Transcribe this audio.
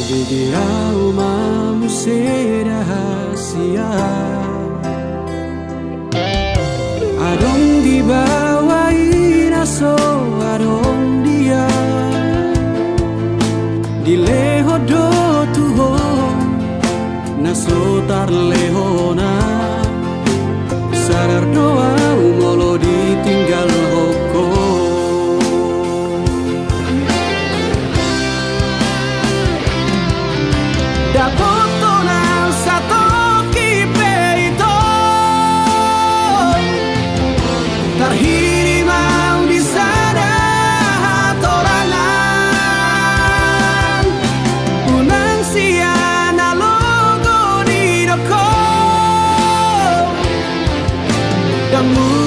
Didiau mamusia rahasia Adong dibawain aso adong dia Dileho do tuho naso tar lehona Sadar doa umolo ditinggal hoko Dapoto na satu kipe itu Terhiri mau di sana hatorangan Unang siya na logo di doko Damu